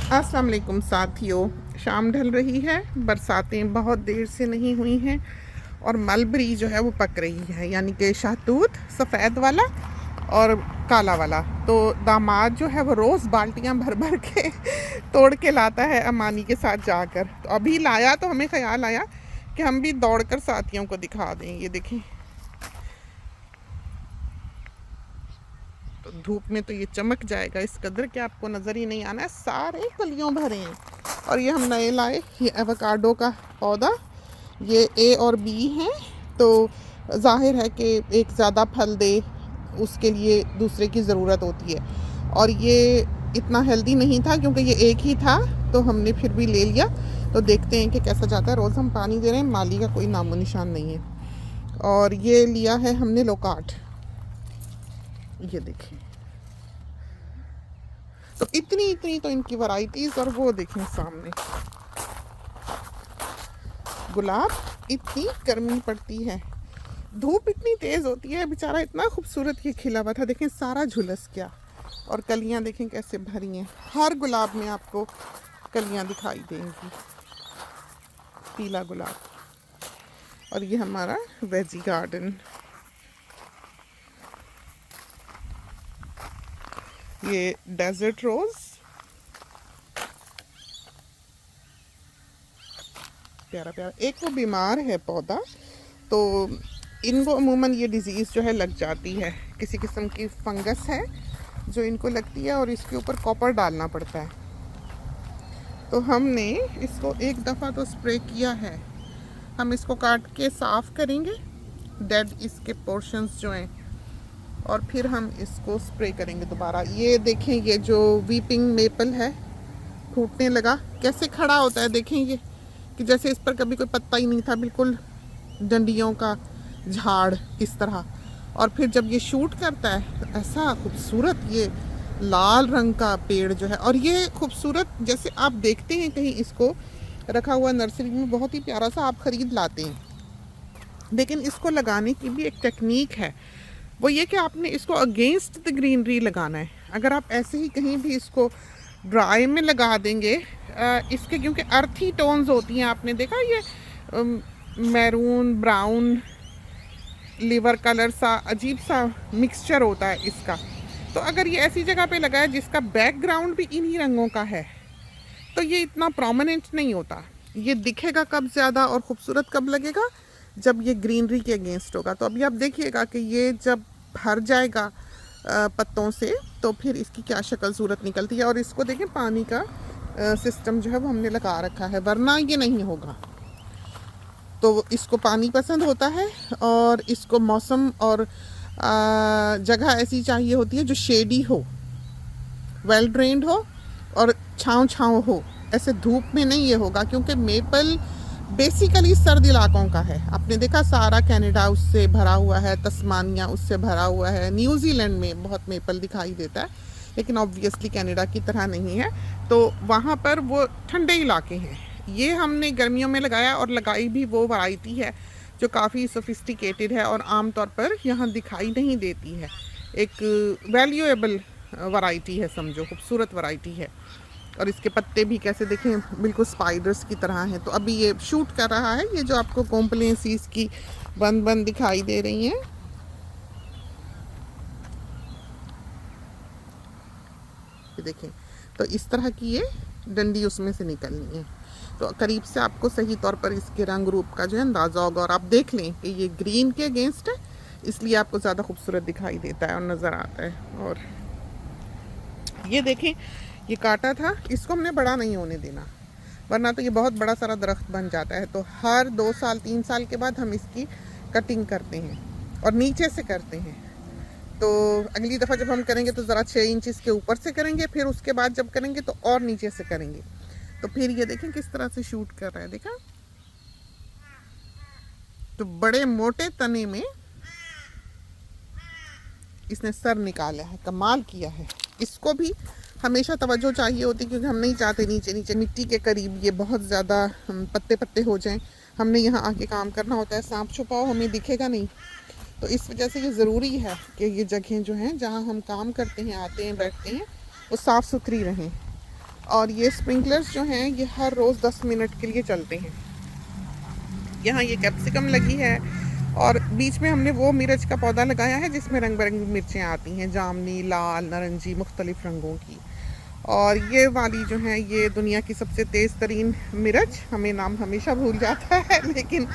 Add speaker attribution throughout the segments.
Speaker 1: अस्सलाम वालेकुम साथियों, शाम ढल रही है। बरसातें बहुत देर से नहीं हुई हैं और मलबरी जो है वो पक रही है, यानी कि शहतूत सफ़ेद वाला और काला वाला। तो दामाद जो है वो रोज़ बाल्टियां भर भर के तोड़ के लाता है अमानी के साथ जाकर। तो अभी लाया तो हमें ख्याल आया कि हम भी दौड़कर साथियों को दिखा दें। ये देखें, तो धूप में तो ये चमक जाएगा इस कदर कि आपको नज़र ही नहीं आना है। सारे कलियों भरे हैं। और ये हम नए लाए, ये एवोकाडो का पौधा, ये ए और बी हैं। तो जाहिर है कि एक ज़्यादा फल दे उसके लिए दूसरे की ज़रूरत होती है। और ये इतना हेल्दी नहीं था क्योंकि ये एक ही था, तो हमने फिर भी ले लिया। तो देखते हैं कि कैसा जाता है। रोज़ हम पानी दे रहे हैं, माली का कोई नामो निशान नहीं है। और ये लिया है हमने लोकाट, ये देखें। तो इतनी इतनी तो इनकी वैरायटीज। और वो देखें सामने गुलाब, इतनी गर्मी पड़ती है, धूप इतनी तेज होती है, बेचारा इतना खूबसूरत ये खिला हुआ था, देखें सारा झुलस गया। और कलियां देखें कैसे भरी हैं। हर गुलाब में आपको कलियां दिखाई देंगी, पीला गुलाब। और ये हमारा वेजी गार्डन, ये डेजर्ट रोज, प्यारा प्यारा। एक वो बीमार है पौधा, तो इनको अमूमन ये डिज़ीज़ जो है लग जाती है, किसी किस्म की फंगस है जो इनको लगती है और इसके ऊपर कॉपर डालना पड़ता है। तो हमने इसको एक दफ़ा तो स्प्रे किया है। हम इसको काट के साफ़ करेंगे, डेड इसके पोर्शंस जो हैं, और फिर हम इसको स्प्रे करेंगे दोबारा। ये देखें, ये जो वीपिंग मेपल है फूटने लगा, कैसे खड़ा होता है देखें, ये कि जैसे इस पर कभी कोई पत्ता ही नहीं था, बिल्कुल डंडियों का झाड़ इस तरह। और फिर जब ये शूट करता है तो ऐसा खूबसूरत ये लाल रंग का पेड़ जो है। और ये खूबसूरत, जैसे आप देखते हैं कहीं इसको रखा हुआ नर्सरी में, बहुत ही प्यारा सा आप ख़रीद लाते हैं, लेकिन इसको लगाने की भी एक टेक्निक है। वो ये कि आपने इसको अगेंस्ट द ग्रीनरी लगाना है। अगर आप ऐसे ही कहीं भी इसको ड्राई में लगा देंगे, इसके क्योंकि अर्थी टोन्स होती हैं, आपने देखा ये मैरून ब्राउन लिवर कलर सा अजीब सा मिक्सचर होता है इसका। तो अगर ये ऐसी जगह पे लगा है जिसका बैकग्राउंड भी इन्हीं रंगों का है, तो ये इतना प्रोमिनेंट नहीं होता। ये दिखेगा कब ज़्यादा और ख़ूबसूरत कब लगेगा, जब ये ग्रीनरी के अगेंस्ट होगा। तो अभी आप देखिएगा कि ये जब भर जाएगा पत्तों से, तो फिर इसकी क्या शक्ल सूरत निकलती है। और इसको देखें, पानी का सिस्टम जो है वो हमने लगा रखा है, वरना ये नहीं होगा। तो इसको पानी पसंद होता है, और इसको मौसम और जगह ऐसी चाहिए होती है जो शेडी हो, वेल ड्रेन्ड हो और छाँव छाँव हो। ऐसे धूप में नहीं ये होगा, क्योंकि मेपल बेसिकली सर्द इलाकों का है। आपने देखा सारा कनाडा उससे भरा हुआ है, तस्मानिया उससे भरा हुआ है, न्यूजीलैंड में बहुत मेपल दिखाई देता है, लेकिन ऑब्वियसली कनाडा की तरह नहीं है। तो वहाँ पर वो ठंडे इलाके हैं। ये हमने गर्मियों में लगाया, और लगाई भी वो वैरायटी है जो काफ़ी सोफिस्टिकेटेड है और आम तौर पर यहाँ दिखाई नहीं देती है। एक वैल्यूएबल वैरायटी है, समझो खूबसूरत वैरायटी है। और इसके पत्ते भी कैसे देखें, बिल्कुल स्पाइडर्स की तरह हैं। तो अभी ये शूट कर रहा है, ये जो आपको कॉम्प्लेंसीज की बंद बंद दिखाई दे रही हैं, ये देखें। तो इस तरह की ये डंडी उसमें से निकलनी है। तो करीब से आपको सही तौर पर इसके रंग रूप का जो है अंदाज़ा होगा। और आप देख लें कि ये ग्रीन के अगेंस्ट है, इसलिए आपको ज़्यादा खूबसूरत दिखाई देता है और नज़र आता है। और ये देखें, ये काटा था, इसको हमने बड़ा नहीं होने देना, वरना तो ये बहुत बड़ा सारा दरख्त बन जाता है। तो हर 2 साल 3 साल के बाद हम इसकी कटिंग करते हैं, और नीचे से करते हैं। तो अगली दफ़ा जब हम करेंगे तो ज़रा 6 इंच के ऊपर से करेंगे, फिर उसके बाद जब करेंगे तो और नीचे से करेंगे। तो फिर ये देखें किस तरह से शूट कर रहा है, देखा। तो बड़े मोटे तने में इसने सर निकाला है, कमाल किया है। इसको भी हमेशा तवज्जो चाहिए होती, क्योंकि हम नहीं चाहते नीचे नीचे मिट्टी के करीब ये बहुत ज़्यादा पत्ते पत्ते हो जाएं। हमने यहाँ आके काम करना होता है, सांप छुपाओ हमें दिखेगा नहीं। तो इस वजह से ये ज़रूरी है कि ये जगहें जो हैं जहाँ हम काम करते हैं, आते हैं, बैठते हैं, वो साफ़ सुथरी रहें। और ये स्प्रिंकलर्स जो हैं ये हर रोज़ 10 मिनट के लिए चलते हैं। यहाँ ये कैप्सिकम लगी है और बीच में हमने वो मिर्च का पौधा लगाया है जिसमें रंग बिरंगी मिर्चें आती हैं, जामनी, लाल, नारंगी, मुख्तलिफ रंगों की। और ये वाली जो है ये दुनिया की सबसे तेज़ तरीन मिर्च, हमें नाम हमेशा भूल जाता है लेकिन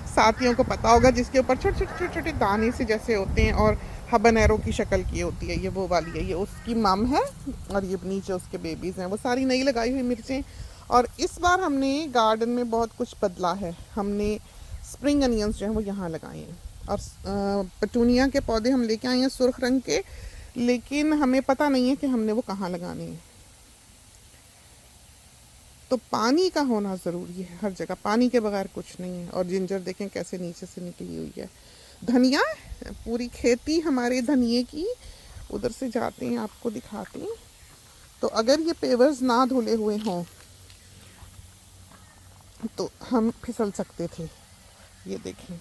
Speaker 1: साथियों को पता होगा, जिसके ऊपर छोटे छोटे छोटे छोटे दाने से जैसे होते हैं और हबनेरो की शक्ल की होती है, ये वो वाली है। ये उसकी मम है और ये नीचे उसके बेबीज़ हैं। वो सारी नई लगाई हुई मिर्चें। और इस बार हमने गार्डन में बहुत कुछ बदला है। हमने स्प्रिंग अनियंस जो है वो यहाँ लगाए हैं और पेटूनिया के पौधे हम लेके आए हैं सुर्ख रंग के, लेकिन हमें पता नहीं है कि हमने वो कहाँ लगाने हैं। तो पानी का होना ज़रूरी है हर जगह, पानी के बगैर कुछ नहीं है। और जिंजर देखें कैसे नीचे से निकली हुई है। धनिया, पूरी खेती हमारे धनिये की। उधर से जाते हैं, आपको दिखाते हैं। तो अगर ये पेवर्स ना धुले हुए हों तो हम फिसल सकते थे। ये देखें,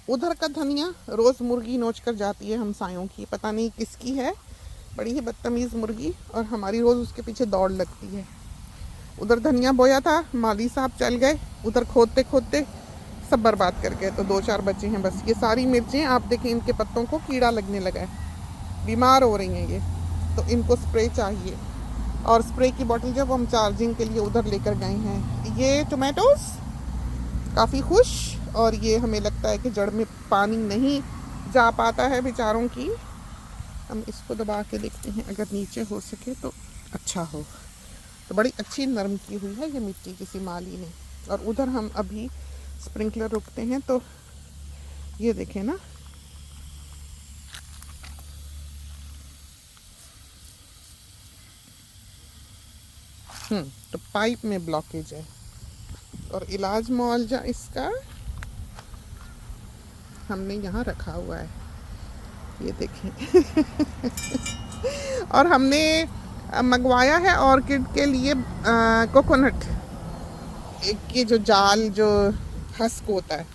Speaker 1: उधर का धनिया रोज़ मुर्गी नोच कर जाती है हमसायों की, पता नहीं किसकी है, बड़ी ही बदतमीज़ मुर्गी, और हमारी रोज़ उसके पीछे दौड़ लगती है। उधर धनिया बोया था, माली साहब चल गए, उधर खोदते खोदते सब बर्बाद कर गए। तो 2-4 बचे हैं बस। ये सारी मिर्चें आप देखें, इनके पत्तों को कीड़ा लगने लगा है, बीमार हो रही हैं ये, तो इनको स्प्रे चाहिए। और स्प्रे की बोतल जब हम चार्जिंग के लिए उधर लेकर गए हैं। ये टोमेटोज़ काफ़ी खुश, और ये हमें लगता है कि जड़ में पानी नहीं जा पाता है बेचारों की। हम इसको दबा के देखते हैं, अगर नीचे हो सके तो अच्छा हो। तो बड़ी अच्छी नरम की हुई है ये मिट्टी किसी माली ने। और उधर हम अभी स्प्रिंकलर रुकते हैं तो ये देखें ना, तो पाइप में ब्लॉकेज है। और इलाज मुआवजा इसका हमने यहाँ रखा हुआ है, ये देखें और हमने मंगवाया है ऑर्किड के लिए कोकोनट, एक ये जो जाल जो हस्क होता है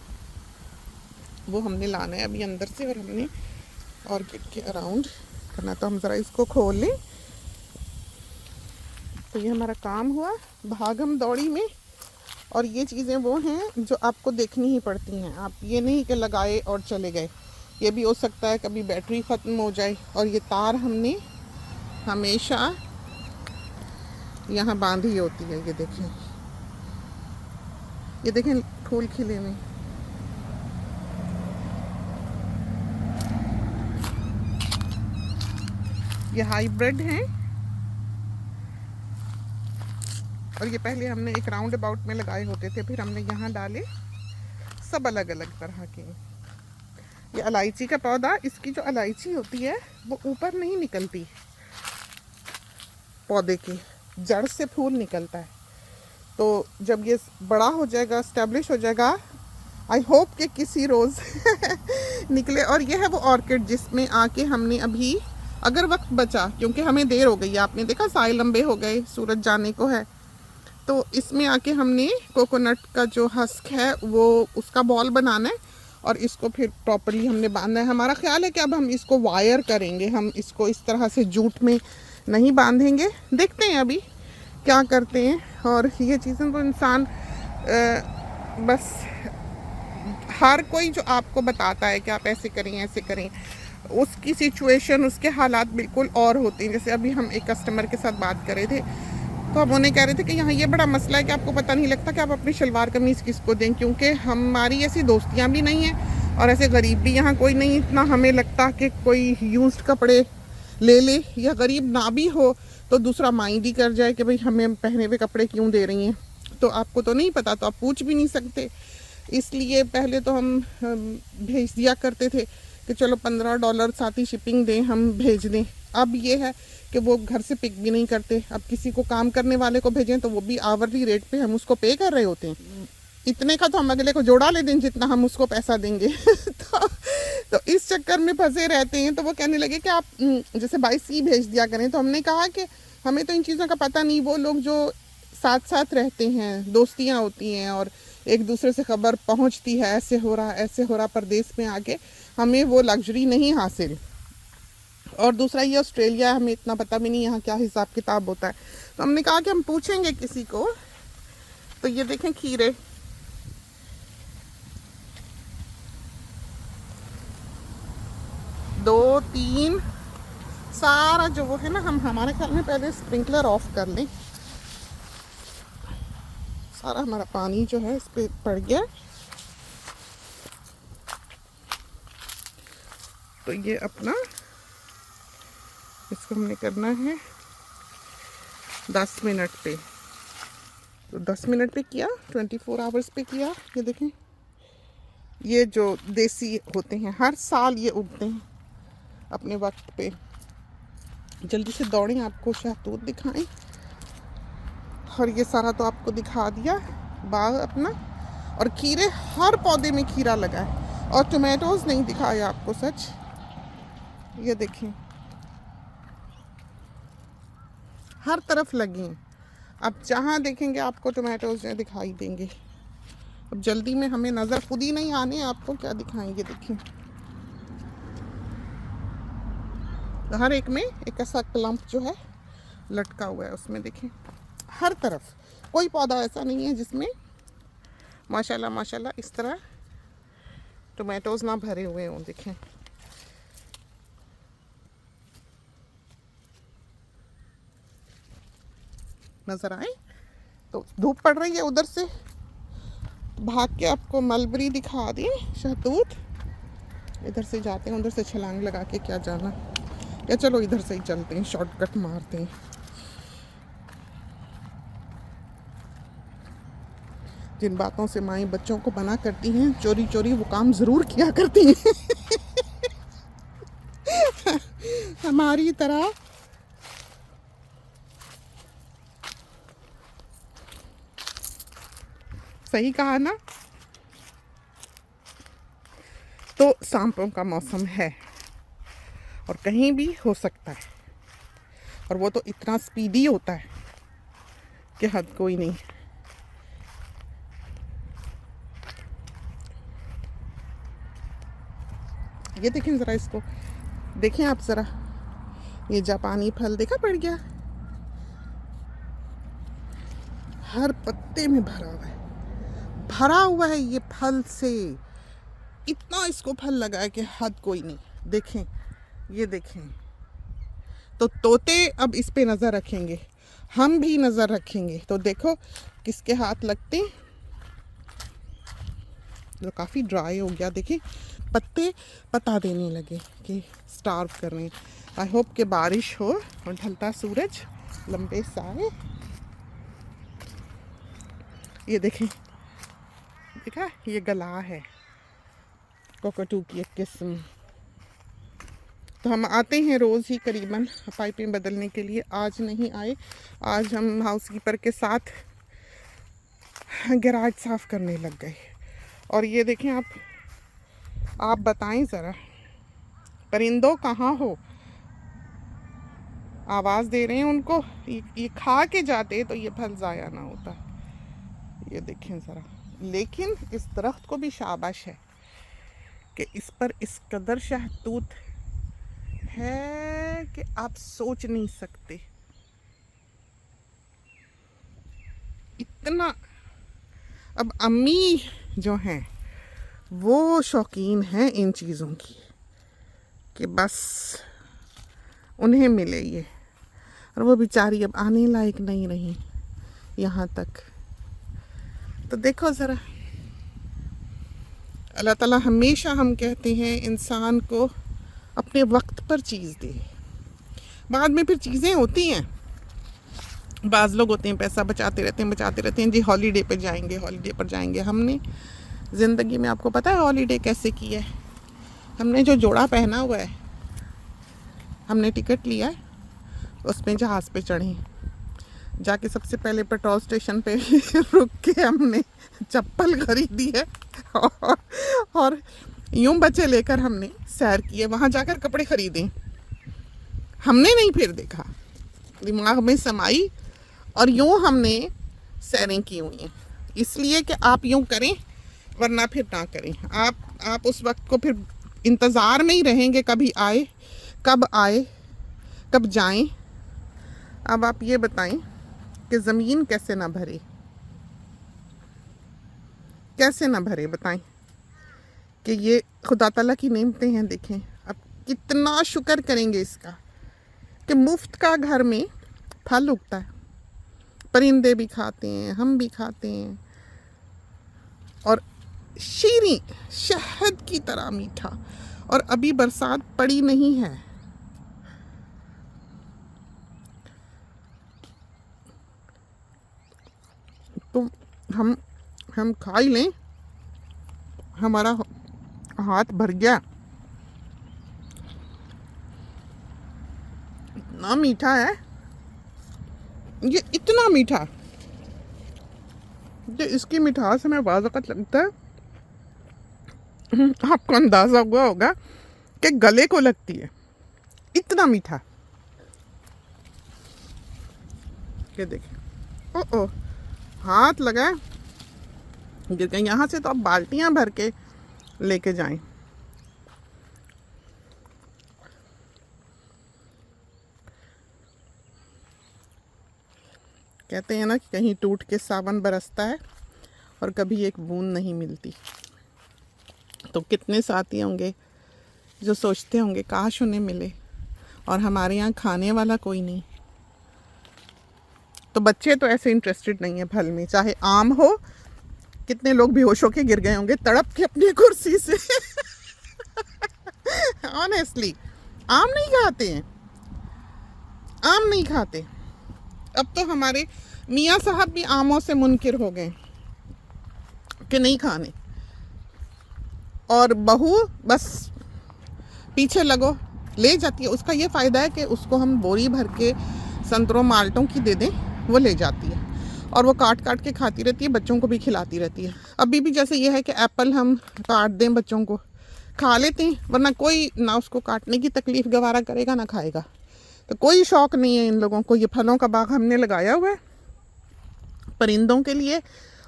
Speaker 1: वो हमने लाना है अभी अंदर से, और हमने ऑर्किड के अराउंड करना। तो हम ज़रा इसको खोल लें। तो ये हमारा काम हुआ भागम दौड़ी में। और ये चीज़ें वो हैं जो आपको देखनी ही पड़ती हैं। आप ये नहीं कि लगाए और चले गए, ये भी हो सकता है कभी बैटरी ख़त्म हो जाए। और ये तार हमने हमेशा यहाँ बांधी होती है। ये देखें फूल खिले हुए। ये हाइब्रिड हैं और ये पहले हमने एक राउंड अबाउट में लगाए होते थे, फिर हमने यहाँ डाले, सब अलग अलग तरह के। ये इलायची का पौधा, इसकी जो इलायची होती है वो ऊपर नहीं निकलती, पौधे की जड़ से फूल निकलता है। तो जब ये बड़ा हो जाएगा, स्टैब्लिश हो जाएगा, आई होप कि किसी रोज़ निकले। और ये है वो ऑर्किड जिसमें आके हमने अभी, अगर वक्त बचा, क्योंकि हमें देर हो गई, आपने देखा साए लंबे हो गए, सूरज जाने को है, तो इसमें आके हमने कोकोनट का जो हस्क है वो उसका बॉल बनाना है और इसको फिर प्रॉपर्ली हमने बांधना है। हमारा ख्याल है कि अब हम इसको वायर करेंगे, हम इसको इस तरह से जूट में नहीं बांधेंगे। देखते हैं अभी क्या करते हैं। और ये चीज़ें तो इंसान बस हर कोई जो आपको बताता है कि आप ऐसे करें ऐसे करें, उसकी सिचुएशन, उसके हालात बिल्कुल और होते हैं। जैसे अभी हम एक कस्टमर के साथ बात कर रहे थे, तो हम उन्हें कह रहे थे कि यहाँ ये बड़ा मसला है कि आपको पता नहीं लगता कि आप अपनी शलवार कमीज़ किसको दें, क्योंकि हमारी ऐसी दोस्तियाँ भी नहीं हैं और ऐसे गरीब भी यहाँ कोई नहीं इतना हमें लगता कि कोई यूज्ड कपड़े ले ले, या गरीब ना भी हो तो दूसरा माइंड ही कर जाए कि भाई हमें पहने हुए कपड़े क्यों दे रही हैं। तो आपको तो नहीं पता, तो आप पूछ भी नहीं सकते। इसलिए पहले तो हम भेज दिया करते थे कि चलो $15 साथ ही शिपिंग दें, हम भेज दें। अब ये है कि वो घर से पिक भी नहीं करते। अब किसी को काम करने वाले को भेजें तो वो भी आवरली रेट पे हम उसको पे कर रहे होते हैं। इतने का तो हम अगले को जोड़ा ले दें जितना हम उसको पैसा देंगे तो इस चक्कर में फंसे रहते हैं। तो वो कहने लगे कि आप जैसे बाई सी भेज दिया करें। तो हमने कहा कि हमें तो इन चीज़ों का पता नहीं, वो लोग जो साथ साथ रहते हैं, दोस्तियाँ होती हैं और एक दूसरे से खबर पहुंचती है, ऐसे हो रहा परदेश में आके, हमें वो लग्जरी नहीं हासिल। और दूसरा ये ऑस्ट्रेलिया, हमें इतना पता भी नहीं यहाँ क्या हिसाब किताब होता है, तो हमने कहा कि हम पूछेंगे किसी को। तो ये देखें खीरे, दो तीन, सारा जो वो है ना, हम हमारे ख्याल में पहले स्प्रिंकलर ऑफ कर लें। सारा हमारा पानी जो है इस पे पड़ गया। तो ये अपना इसको हमने करना है 10 मिनट पे। तो 10 मिनट पे किया, 24 आवर्स पे किया। ये देखें, ये जो देसी होते हैं हर साल ये उगते हैं अपने वक्त पे। जल्दी से दौड़ें, आपको शहतूत दिखाएं। और ये सारा तो आपको दिखा दिया बाग अपना। और खीरे, हर पौधे में खीरा लगा है। और टोमेटोज नहीं दिखाया आपको, सच ये देखें हर तरफ लगी हैं। अब जहाँ देखेंगे आपको टोमेटोज दिखाई देंगे। अब जल्दी में हमें नज़र खुद ही नहीं आने, आपको क्या दिखाएंगे। देखिए हर एक में एक ऐसा क्लम्प जो है लटका हुआ है, उसमें देखें हर तरफ कोई पौधा ऐसा नहीं है जिसमें माशाल्लाह माशाल्लाह इस तरह टोमेटोज ना भरे हुए हों। देखें नज़र आए तो धूप पड़ रही है, उधर से भाग के आपको मलबरी दिखा दी, शहतूत। इधर से जाते हैं, उधर से छलांग लगा के क्या जाना, या चलो इधर से ही चलते हैं, शॉर्टकट मारते हैं। जिन बातों से माएँ बच्चों को मना करती हैं, चोरी चोरी वो काम ज़रूर किया करती हैं हमारी तरह। सही कहा ना। तो सांपों का मौसम है और कहीं भी हो सकता है, और वो तो इतना स्पीडी होता है कि हद कोई नहीं। ये देखें ज़रा, इसको देखें आप ज़रा, ये जापानी फल देखा पड़ गया, हर पत्ते में भरा हुआ है, भरा हुआ है ये फल से। इतना इसको फल लगा है कि हद कोई नहीं। देखें, ये देखें। तो तोते अब इस पे नज़र रखेंगे, हम भी नज़र रखेंगे। तो देखो किसके हाथ लगते। तो काफ़ी ड्राई हो गया, देखिए पत्ते पता देने लगे कि स्टार्व कर रहे हैं। आई होप कि बारिश हो और ढलता सूरज लंबे साए। ये देखें, देखा ये गला है कोकोटू की एक किस्म। तो हम आते हैं रोज़ ही करीबन पाइपें बदलने के लिए। आज नहीं आए, आज हम हाउसकीपर के साथ गैराज साफ़ करने लग गए। और ये देखें आप बताएं ज़रा, परिंदों कहाँ हो, आवाज़ दे रहे हैं उनको, ये खा के जाते तो ये फल ज़ाया ना होता। ये देखें ज़रा। लेकिन इस दरख्त को भी शाबाश है कि इस पर इस कदर शहतूत है कि आप सोच नहीं सकते। इतना। अब अम्मी जो हैं वो शौकीन हैं इन चीज़ों की कि बस उन्हें मिले ये, और वो बेचारी अब आने लायक नहीं रही यहाँ तक। तो देखो ज़रा, अल्लाह ताला हमेशा, हम कहते हैं इंसान को अपने वक्त पर चीज़ दे। बाद में फिर चीज़ें होती हैं, बाज़ लोग होते हैं पैसा बचाते रहते हैं जी, हॉलीडे पे जाएंगे, हॉलीडे पर जाएंगे। हमने ज़िंदगी में, आपको पता है हॉलीडे कैसे की है? हमने जो जोड़ा पहना हुआ है, हमने टिकट लिया है, उसमें जहाज़ पे चढ़े, जाके सबसे पहले पेट्रोल स्टेशन पे रुक के हमने चप्पल खरीदी है और यूं बच्चे लेकर हमने सैर किए, वहाँ जाकर कपड़े खरीदे। हमने नहीं फिर देखा, दिमाग में समाई, और यूं हमने सैरें की हुई हैं। इसलिए कि आप यूं करें वरना फिर ना करें। आप उस वक्त को फिर इंतज़ार में ही रहेंगे कभी आए, कब आए कब जाएं। अब आप ये बताएं कि ज़मीन कैसे ना भरे, कैसे ना भरे बताएं कि ये खुदा ताला की नेमतें हैं। देखें अब कितना शुक्र करेंगे इसका कि मुफ्त का घर में फल उगता है, परिंदे भी खाते हैं, हम भी खाते हैं, और शीरी शहद की तरह मीठा। और अभी बरसात पड़ी नहीं है, तो हम खा ही लें, हमारा हाथ भर गया। इतना मीठा है ये, इतना मीठा कि इसकी मिठास हमें बाज़ वक़्त लगता है आपको अंदाज़ा हुआ होगा कि गले को लगती है, इतना मीठा। ये देखिए, ओ हाथ लगा गिर गए। यहाँ से तो आप बाल्टियाँ भर के लेके जाएं। कहते हैं ना कि कहीं टूट के सावन बरसता है और कभी एक बूंद नहीं मिलती। तो कितने साथी होंगे जो सोचते होंगे काश उन्हें मिले, और हमारे यहाँ खाने वाला कोई नहीं। तो बच्चे तो ऐसे इंटरेस्टेड नहीं है फल में, चाहे आम हो। कितने लोग बेहोश होके गिर गए होंगे तड़प के अपनी कुर्सी से ऑनेस्टली आम नहीं खाते हैं, आम नहीं खाते। अब तो हमारे मियाँ साहब भी आमों से मुनकिर हो गए कि नहीं खाने, और बहू बस पीछे लगो ले जाती है। उसका ये फ़ायदा है कि उसको हम बोरी भर के संतरों माल्टों की दे दें, वो ले जाती है और वो काट काट के खाती रहती है, बच्चों को भी खिलाती रहती है। अभी भी जैसे ये है कि एप्पल हम काट दें बच्चों को, खा लेते हैं, वरना कोई ना उसको काटने की तकलीफ़ गवारा करेगा ना खाएगा। तो कोई शौक़ नहीं है इन लोगों को। ये फलों का बाग हमने लगाया हुआ है परिंदों के लिए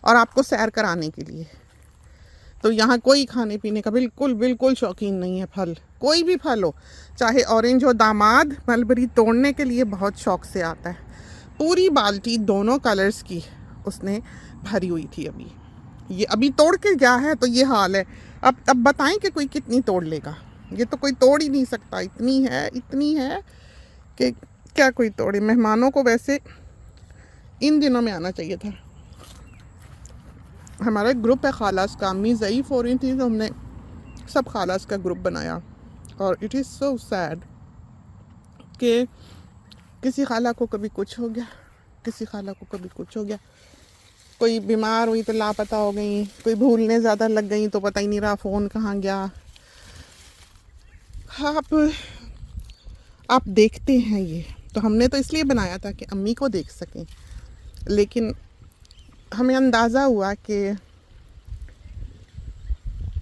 Speaker 1: और आपको सैर कराने के लिए। तो यहाँ कोई खाने पीने का बिल्कुल शौकीन नहीं है। फल कोई भी फल हो, चाहे ऑरेंज हो, दामाद मलबरी तोड़ने के लिए बहुत शौक से आता है। पूरी बाल्टी दोनों कलर्स की उसने भरी हुई थी। ये अभी तोड़ के गया है, तो ये हाल है। अब बताएं कि कोई कितनी तोड़ लेगा। ये तो कोई तोड़ ही नहीं सकता, इतनी है कि क्या कोई तोड़े। मेहमानों को वैसे इन दिनों में आना चाहिए था। हमारा एक ग्रुप है खालास का, अम्मी ज़ईफ़ हो रही थी तो हमने सब खालास का ग्रुप बनाया, और इट इज़ सो सैड कि किसी खाला को कभी कुछ हो गया, किसी खाला को कभी कुछ हो गया। कोई बीमार हुई तो लापता हो गई, कोई भूलने ज़्यादा लग गई तो पता ही नहीं रहा फ़ोन कहाँ गया। आप देखते हैं ये, तो हमने तो इसलिए बनाया था कि अम्मी को देख सकें, लेकिन हमें अंदाज़ा हुआ कि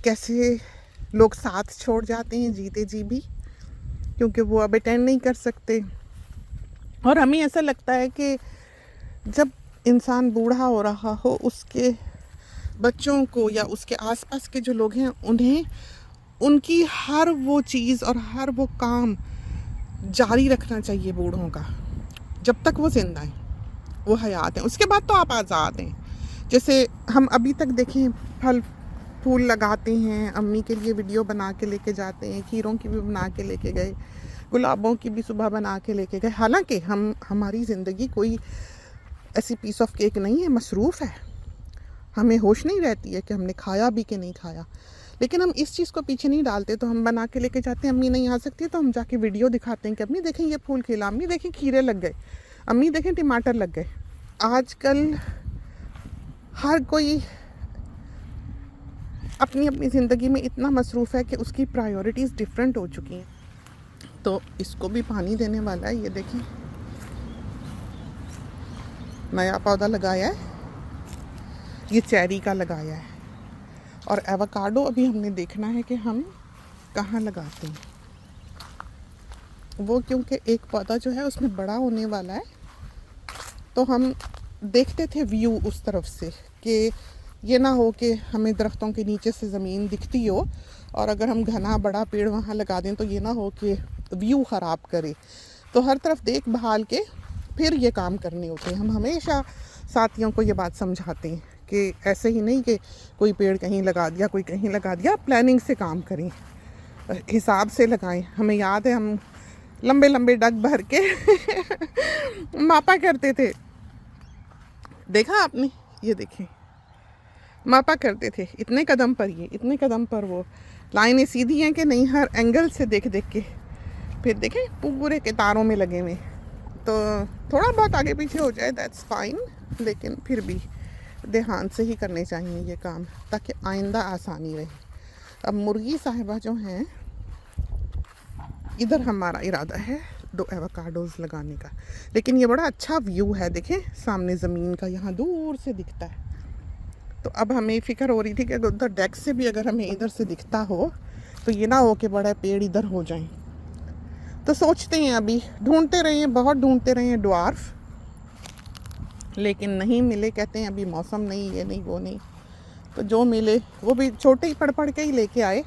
Speaker 1: कैसे लोग साथ छोड़ जाते हैं जीते जी भी, क्योंकि वो अब अटेंड नहीं कर सकते। और हमें ऐसा लगता है कि जब इंसान बूढ़ा हो रहा हो, उसके बच्चों को या उसके आसपास के जो लोग हैं उन्हें उनकी हर वो चीज़ और हर वो काम जारी रखना चाहिए बूढ़ों का, जब तक वो जिंदा हैं, वो हयात हैं। उसके बाद तो आप आज़ाद हैं। जैसे हम अभी तक देखें फल फूल लगाते हैं, अम्मी के लिए वीडियो बना के लेके जाते हैं, खीरों की भी बना के लेके गए, गुलाबों की भी सुबह बना के लेके गए। हालांकि हमारी ज़िंदगी कोई ऐसी पीस ऑफ केक नहीं है, मसरूफ़ है। हमें होश नहीं रहती है कि हमने खाया भी कि नहीं खाया, लेकिन हम इस चीज़ को पीछे नहीं डालते। तो हम बना के लेके जाते हैं, अम्मी नहीं आ सकती तो हम जाके वीडियो दिखाते हैं कि अम्मी देखें ये फूल खिला, अम्मी देखें खीरे लग गए, अम्मी देखें टमाटर लग गए। आजकल हर कोई अपनी अपनी ज़िंदगी में इतना मसरूफ़ है कि उसकी प्रायोरिटीज़ डिफरेंट हो चुकी हैं। तो इसको भी पानी देने वाला है। ये देखें नया पौधा लगाया है, ये चेरी का लगाया है। और एवोकाडो अभी हमने देखना है कि हम कहाँ लगाते हैं वो, क्योंकि एक पौधा जो है उसमें बड़ा होने वाला है। तो हम देखते थे व्यू उस तरफ से कि ये ना हो कि हमें दरख्तों के नीचे से ज़मीन दिखती हो, और अगर हम घना बड़ा पेड़ वहाँ लगा दें तो ये ना हो कि व्यू ख़राब करे। तो हर तरफ देखभाल के फिर ये काम करने होते हैं। हम हमेशा साथियों को ये बात समझाते हैं कि ऐसे ही नहीं कि कोई पेड़ कहीं लगा दिया, कोई कहीं लगा दिया, प्लानिंग से काम करें, हिसाब से लगाएं। हमें याद है हम लंबे लंबे डग भर के मापा करते थे, देखा आपने, ये देखें, मापा करते थे इतने कदम पर ये, इतने कदम पर वो, लाइनें सीधी हैं कि नहीं, हर एंगल से देख देख के फिर देखें पूरे के तारों में लगे हुए। तो थोड़ा बहुत आगे पीछे हो जाए दैट्स फाइन, लेकिन फिर भी ध्यान से ही करने चाहिए ये काम ताकि आइंदा आसानी रहे। अब मुर्गी साहिबा जो हैं, इधर हमारा इरादा है 2 एवोकाडोज लगाने का, लेकिन ये बड़ा अच्छा व्यू है, देखें सामने ज़मीन का यहाँ दूर से दिखता है। तो अब हमें फ़िक्र हो रही थी कि अगर उधर डेक से भी अगर हमें इधर से दिखता हो तो ये ना हो कि बड़ा पेड़ इधर हो जाएं। तो सोचते हैं, अभी ढूंढते रहे हैं, बहुत ढूंढते रहे हैं ड्वार्फ, लेकिन नहीं मिले। कहते हैं अभी मौसम नहीं, ये नहीं, वो नहीं। तो जो मिले वो भी छोटे ही पढ़ पढ़ के ही लेके आए।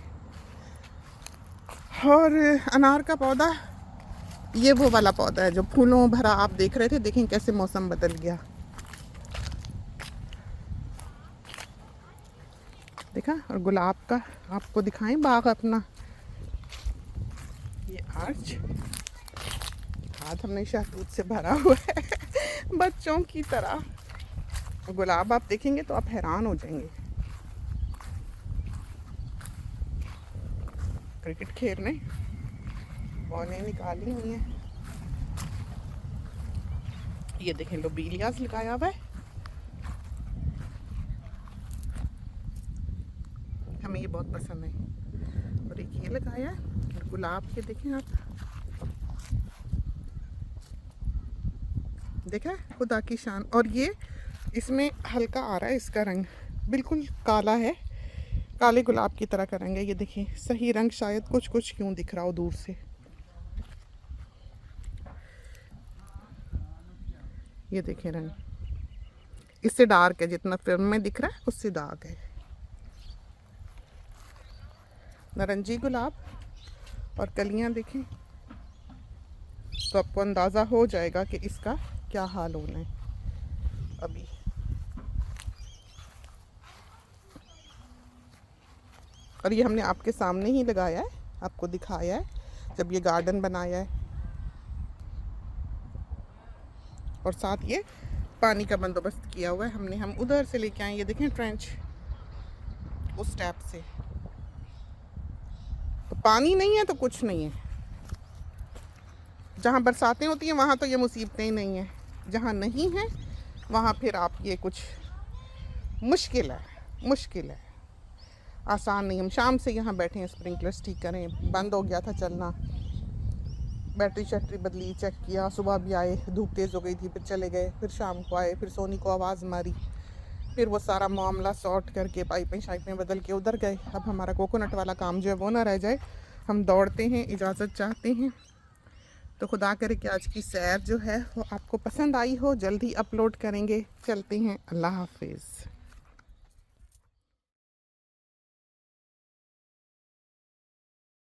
Speaker 1: और अनार का पौधा, ये वो वाला पौधा है जो फूलों भरा आप देख रहे थे, देखें कैसे मौसम बदल गया, देखा। और गुलाब का आपको दिखाएं बाग अपना, ये आर्च हाथ हमने शहतूत से भरा हुआ है बच्चों की तरह। गुलाब आप देखेंगे तो आप हैरान हो जाएंगे। क्रिकेट खेलने बॉलें निकाली हुई हैं। ये देखें लोबेलियास लगाया हुआ है, हमें ये बहुत पसंद है। और एक ये लगाया है, और गुलाब के देखें आप, देखा खुदा की शान। और ये इसमें हल्का आ रहा है, इसका रंग बिल्कुल काला है, काले गुलाब की तरह का रंग है। ये देखिए सही रंग शायद कुछ कुछ क्यों दिख रहा हो दूर से, ये देखें रंग इससे डार्क है, जितना फिल्म में दिख रहा है उससे डार्क है। नारंगी गुलाब और कलियां देखें तो आपको अंदाज़ा हो जाएगा कि इसका क्या हाल होना है। अभी और ये हमने आपके सामने ही लगाया है, आपको दिखाया है जब ये गार्डन बनाया है। और साथ ये पानी का बंदोबस्त किया हुआ है हमने, हम उधर से लेके आए। ये देखें ट्रेंच उस टैप से, तो पानी नहीं है तो कुछ नहीं है। जहाँ बरसातें होती हैं वहाँ तो ये मुसीबतें ही नहीं हैं, जहाँ नहीं है वहाँ फिर आप ये कुछ मुश्किल है, आसान नहीं। हम शाम से यहाँ बैठे हैं, स्प्रिंकलर्स ठीक करें, बंद हो गया था चलना, बैटरी शैटरी बदली, चेक किया, सुबह भी आए, धूप तेज़ हो गई थी, फिर चले गए, फिर शाम को आए, फिर सोनी को आवाज़ मारी, फिर वो सारा मामला सॉर्ट करके पाइपें शाइपें बदल के उधर गए। अब हमारा कोकोनट वाला काम जो है वो ना रह जाए, हम दौड़ते हैं, इजाज़त चाहते हैं। तो खुदा करे कि आज की सैर जो है वो आपको पसंद आई हो, जल्दी अपलोड करेंगे। चलते हैं, अल्लाह हाफिज़।